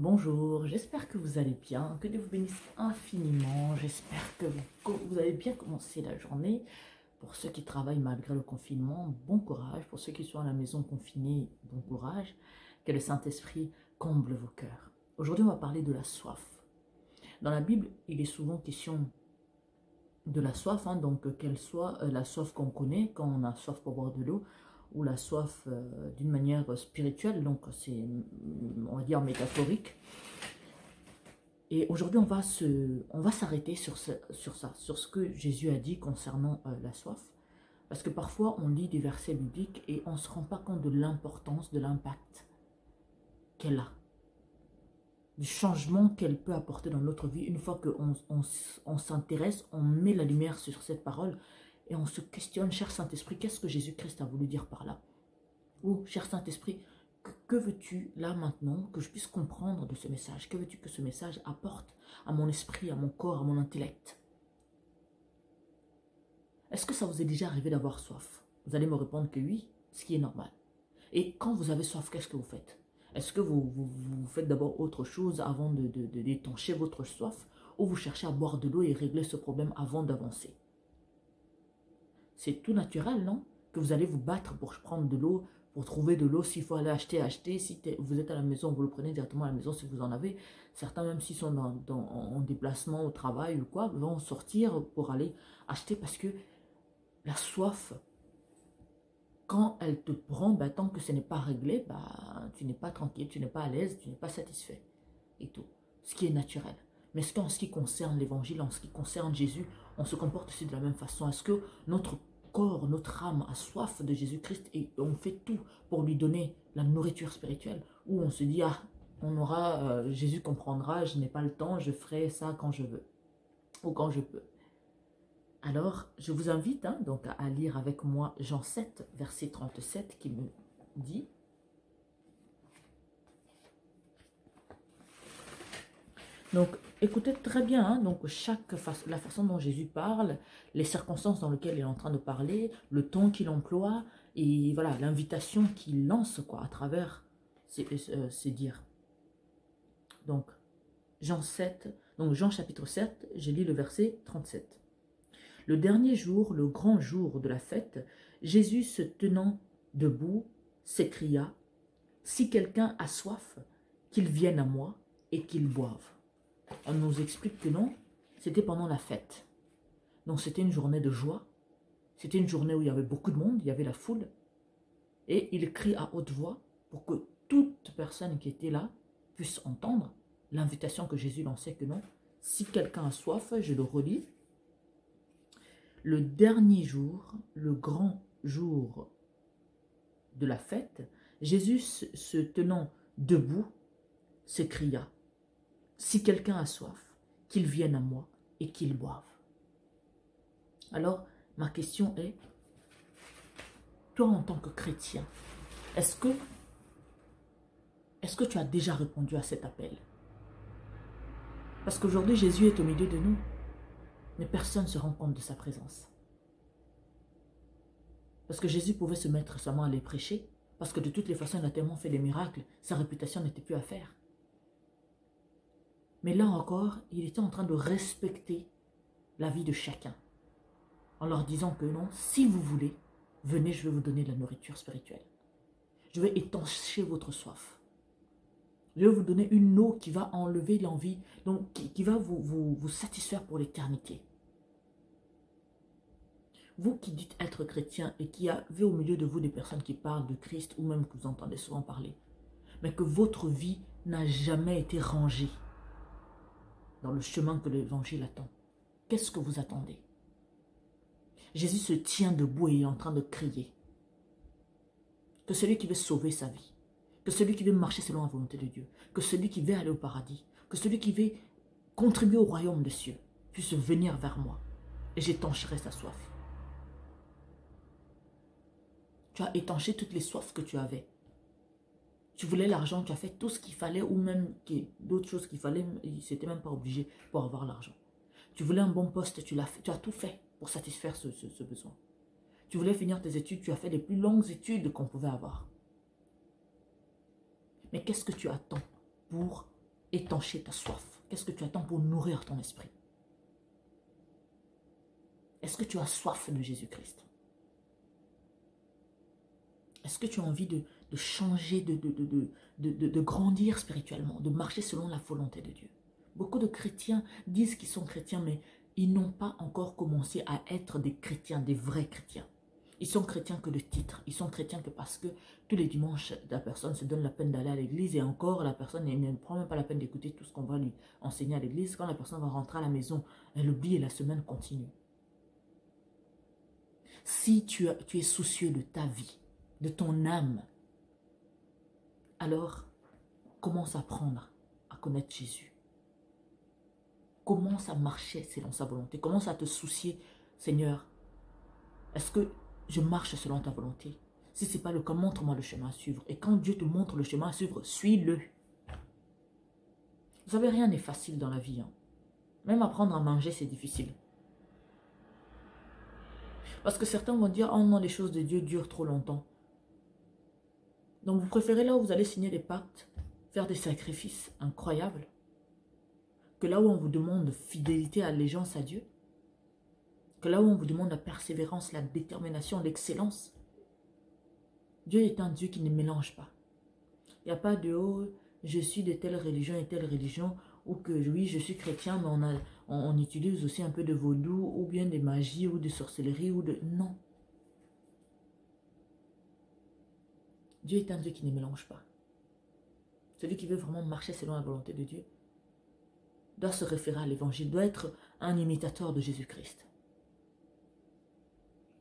Bonjour, j'espère que vous allez bien, que Dieu vous bénisse infiniment, j'espère que vous avez bien commencé la journée. Pour ceux qui travaillent malgré le confinement, bon courage. Pour ceux qui sont à la maison confinés, bon courage. Que le Saint-Esprit comble vos cœurs. Aujourd'hui, on va parler de la soif. Dans la Bible, il est souvent question de la soif, donc qu'elle soit la soif qu'on connaît, quand on a soif pour boire de l'eau, ou la soif d'une manière spirituelle, donc c'est, on va dire, métaphorique. Et aujourd'hui, on va s'arrêter sur ça, sur ce que Jésus a dit concernant la soif. Parce que parfois, on lit des versets bibliques et on ne se rend pas compte de l'importance, de l'impact qu'elle a, du changement qu'elle peut apporter dans notre vie. Une fois qu'on s'intéresse, on met la lumière sur cette parole et on se questionne, cher Saint-Esprit, qu'est-ce que Jésus-Christ a voulu dire par là? Ou, cher Saint-Esprit, que veux-tu là maintenant que je puisse comprendre de ce message? Que veux-tu que ce message apporte à mon esprit, à mon corps, à mon intellect? Est-ce que ça vous est déjà arrivé d'avoir soif? Vous allez me répondre que oui, ce qui est normal. Et quand vous avez soif, qu'est-ce que vous faites? Est-ce que vous faites d'abord autre chose avant d'étancher votre soif, ou vous cherchez à boire de l'eau et régler ce problème avant d'avancer? C'est tout naturel, non? Que vous allez vous battre pour prendre de l'eau, pour trouver de l'eau. S'il faut aller acheter, acheter. Si vous êtes à la maison, vous le prenez directement à la maison si vous en avez. Certains, même s'ils sont en déplacement au travail ou quoi, vont sortir pour aller acheter parce que la soif, quand elle te prend, tant que ce n'est pas réglé, tu n'es pas tranquille, tu n'es pas à l'aise, tu n'es pas satisfait et tout. Ce qui est naturel. Mais est-ce qu'en ce qui concerne l'évangile, en ce qui concerne Jésus, on se comporte aussi de la même façon? Est-ce que notre corps, notre âme a soif de Jésus-Christ et on fait tout pour lui donner la nourriture spirituelle? Ou on se dit, ah, on aura, Jésus comprendra, je n'ai pas le temps, je ferai ça quand je veux ou quand je peux. Alors, je vous invite donc à lire avec moi Jean 7, verset 37 qui me dit: donc, écoutez très bien, donc la façon dont Jésus parle, les circonstances dans lesquelles il est en train de parler, le ton qu'il emploie, et voilà, l'invitation qu'il lance à travers ces dires. Donc, Jean chapitre 7, j'ai lu le verset 37. Le dernier jour, le grand jour de la fête, Jésus se tenant debout, s'écria: si quelqu'un a soif, qu'il vienne à moi et qu'il boive. On nous explique que non, c'était pendant la fête. Donc c'était une journée de joie, c'était une journée où il y avait beaucoup de monde, il y avait la foule. Et il crie à haute voix pour que toute personne qui était là puisse entendre l'invitation que Jésus lançait que non. Si quelqu'un a soif, je le relis. Le dernier jour, le grand jour de la fête, Jésus se tenant debout s'écria: si quelqu'un a soif, qu'il vienne à moi et qu'il boive. Alors, ma question est, toi en tant que chrétien, est-ce que tu as déjà répondu à cet appel? Parce qu'aujourd'hui, Jésus est au milieu de nous, mais personne ne se rend compte de sa présence. Parce que Jésus pouvait se mettre seulement à les prêcher, parce que de toutes les façons, il a tellement fait des miracles, sa réputation n'était plus à faire. Mais là encore, il était en train de respecter la vie de chacun, en leur disant que non, si vous voulez, venez, je vais vous donner de la nourriture spirituelle. Je vais étancher votre soif. Je vais vous donner une eau qui va enlever l'envie, donc qui va vous satisfaire pour l'éternité. Vous qui dites être chrétien et qui avez au milieu de vous des personnes qui parlent de Christ ou même que vous entendez souvent parler, mais que votre vie n'a jamais été rangée dans le chemin que l'évangile attend, qu'est-ce que vous attendez? Jésus se tient debout et est en train de crier que celui qui veut sauver sa vie, que celui qui veut marcher selon la volonté de Dieu, que celui qui veut aller au paradis, que celui qui veut contribuer au royaume des cieux puisse venir vers moi et j'étancherai sa soif. Tu as étanché toutes les soifs que tu avais. Tu voulais l'argent, tu as fait tout ce qu'il fallait ou même d'autres choses qu'il fallait, c'était même pas obligé pour avoir l'argent. Tu voulais un bon poste, tu l'as fait, tu as tout fait pour satisfaire ce besoin. Tu voulais finir tes études, tu as fait les plus longues études qu'on pouvait avoir. Mais qu'est-ce que tu attends pour étancher ta soif? Qu'est-ce que tu attends pour nourrir ton esprit? Est-ce que tu as soif de Jésus-Christ? Est-ce que tu as envie de changer, de grandir spirituellement, de marcher selon la volonté de Dieu? Beaucoup de chrétiens disent qu'ils sont chrétiens, mais ils n'ont pas encore commencé à être des chrétiens, des vrais chrétiens. Ils sont chrétiens que de titre. Ils sont chrétiens que parce que tous les dimanches, la personne se donne la peine d'aller à l'église et encore, la personne ne prend même pas la peine d'écouter tout ce qu'on va lui enseigner à l'église. Quand la personne va rentrer à la maison, elle oublie et la semaine continue. Si tu es soucieux de ta vie, de ton âme, alors commence à apprendre à connaître Jésus. Commence à marcher selon sa volonté. Commence à te soucier, Seigneur, est-ce que je marche selon ta volonté? Si ce n'est pas le cas, montre-moi le chemin à suivre. Et quand Dieu te montre le chemin à suivre, suis-le. Vous savez, rien n'est facile dans la vie. Hein. Même apprendre à manger, c'est difficile. Parce que certains vont dire, oh non, les choses de Dieu durent trop longtemps. Donc vous préférez là où vous allez signer des pactes, faire des sacrifices incroyables, que là où on vous demande fidélité, allégeance à Dieu, que là où on vous demande la persévérance, la détermination, l'excellence. Dieu est un Dieu qui ne mélange pas. Il n'y a pas de « oh, je suis de telle religion et telle religion » ou que oui, je suis chrétien, mais on utilise aussi un peu de vaudou ou bien de magie ou de sorcellerie ou de... Non. Dieu est un Dieu qui ne mélange pas. Celui qui veut vraiment marcher selon la volonté de Dieu doit se référer à l'évangile, doit être un imitateur de Jésus-Christ.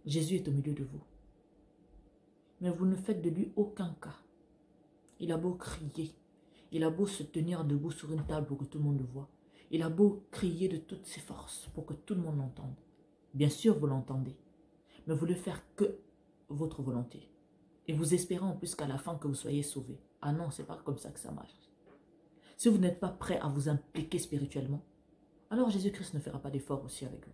Jésus est au milieu de vous. Mais vous ne faites de lui aucun cas. Il a beau crier, il a beau se tenir debout sur une table pour que tout le monde le voie. Il a beau crier de toutes ses forces pour que tout le monde l'entende. Bien sûr, vous l'entendez, mais vous ne faire que votre volonté. Et vous espérez en plus qu'à la fin que vous soyez sauvés. Ah non, c'est pas comme ça que ça marche. Si vous n'êtes pas prêt à vous impliquer spirituellement, alors Jésus-Christ ne fera pas d'effort aussi avec vous.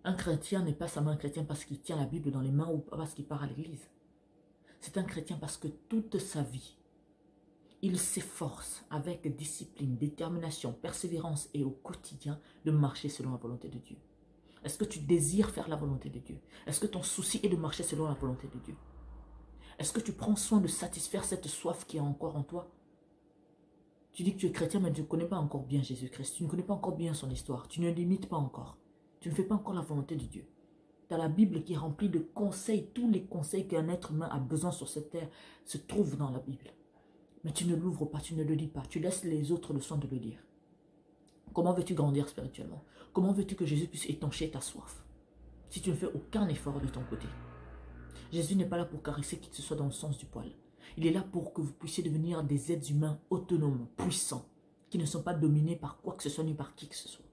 Un chrétien n'est pas seulement un chrétien parce qu'il tient la Bible dans les mains ou parce qu'il part à l'église. C'est un chrétien parce que toute sa vie, il s'efforce avec discipline, détermination, persévérance et au quotidien de marcher selon la volonté de Dieu. Est-ce que tu désires faire la volonté de Dieu? Est-ce que ton souci est de marcher selon la volonté de Dieu? Est-ce que tu prends soin de satisfaire cette soif qui est encore en toi? Tu dis que tu es chrétien, mais tu ne connais pas encore bien Jésus-Christ. Tu ne connais pas encore bien son histoire. Tu ne l'imites pas encore. Tu ne fais pas encore la volonté de Dieu. Tu as la Bible qui est remplie de conseils. Tous les conseils qu'un être humain a besoin sur cette terre se trouvent dans la Bible. Mais tu ne l'ouvres pas, tu ne le lis pas. Tu laisses les autres le soin de le lire. Comment veux-tu grandir spirituellement? Comment veux-tu que Jésus puisse étancher ta soif si tu ne fais aucun effort de ton côté? Jésus n'est pas là pour caresser qui que ce soit dans le sens du poil. Il est là pour que vous puissiez devenir des êtres humains autonomes, puissants, qui ne sont pas dominés par quoi que ce soit ni par qui que ce soit.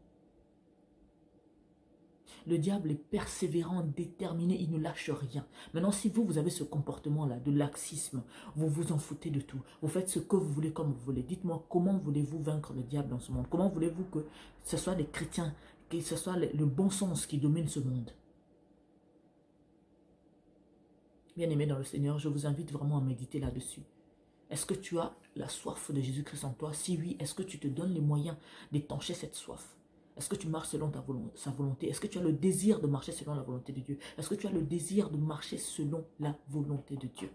Le diable est persévérant, déterminé, il ne lâche rien. Maintenant, si vous avez ce comportement-là de laxisme, vous vous en foutez de tout, vous faites ce que vous voulez comme vous voulez, dites-moi comment voulez-vous vaincre le diable dans ce monde? Comment voulez-vous que ce soit les chrétiens, que ce soit le bon sens qui domine ce monde? Bien-aimé dans le Seigneur, je vous invite vraiment à méditer là-dessus. Est-ce que tu as la soif de Jésus-Christ en toi? Si oui, est-ce que tu te donnes les moyens d'étancher cette soif? Est-ce que tu marches selon sa volonté? Est-ce que tu as le désir de marcher selon la volonté de Dieu? Est-ce que tu as le désir de marcher selon la volonté de Dieu?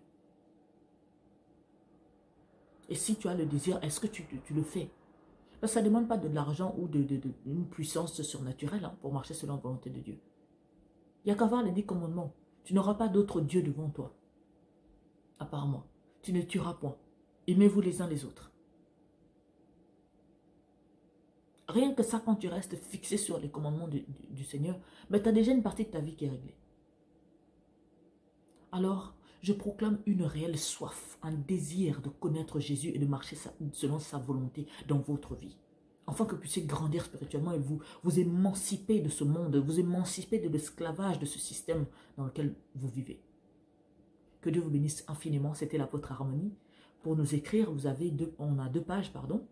Et si tu as le désir, est-ce que tu le fais? Parce que ça ne demande pas de l'argent ou d'une puissance surnaturelle pour marcher selon la volonté de Dieu. Il n'y a qu'à voir les 10 commandements. Tu n'auras pas d'autre Dieu devant toi, à part moi. Tu ne tueras point. Aimez-vous les uns les autres. Rien que ça, quand tu restes fixé sur les commandements du Seigneur, mais tu as déjà une partie de ta vie qui est réglée. Alors, je proclame une réelle soif, un désir de connaître Jésus et de marcher selon sa volonté dans votre vie. Afin que vous puissiez grandir spirituellement et vous émanciper de ce monde, vous émanciper de l'esclavage de ce système dans lequel vous vivez. Que Dieu vous bénisse infiniment. C'était l'apôtre Harmonie. Pour nous écrire, on a deux pages, pardon.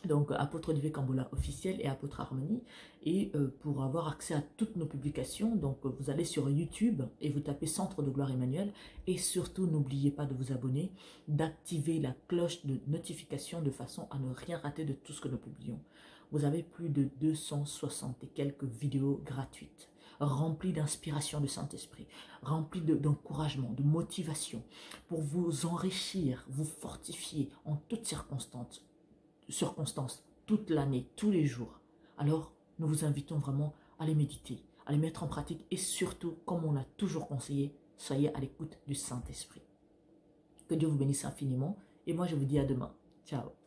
Donc, Apôtre Olivier Cambola officiel et Apôtre Harmonie. Et pour avoir accès à toutes nos publications, donc vous allez sur YouTube et vous tapez Centre de Gloire Emmanuel. Et surtout, n'oubliez pas de vous abonner, d'activer la cloche de notification de façon à ne rien rater de tout ce que nous publions. Vous avez plus de 260 et quelques vidéos gratuites, remplies d'inspiration du Saint-Esprit, remplies d'encouragement, de motivation, pour vous enrichir, vous fortifier en toutes circonstances toute l'année, tous les jours. Alors, nous vous invitons vraiment à les méditer, à les mettre en pratique et surtout, comme on l'a toujours conseillé, soyez à l'écoute du Saint-Esprit. Que Dieu vous bénisse infiniment et moi je vous dis à demain. Ciao.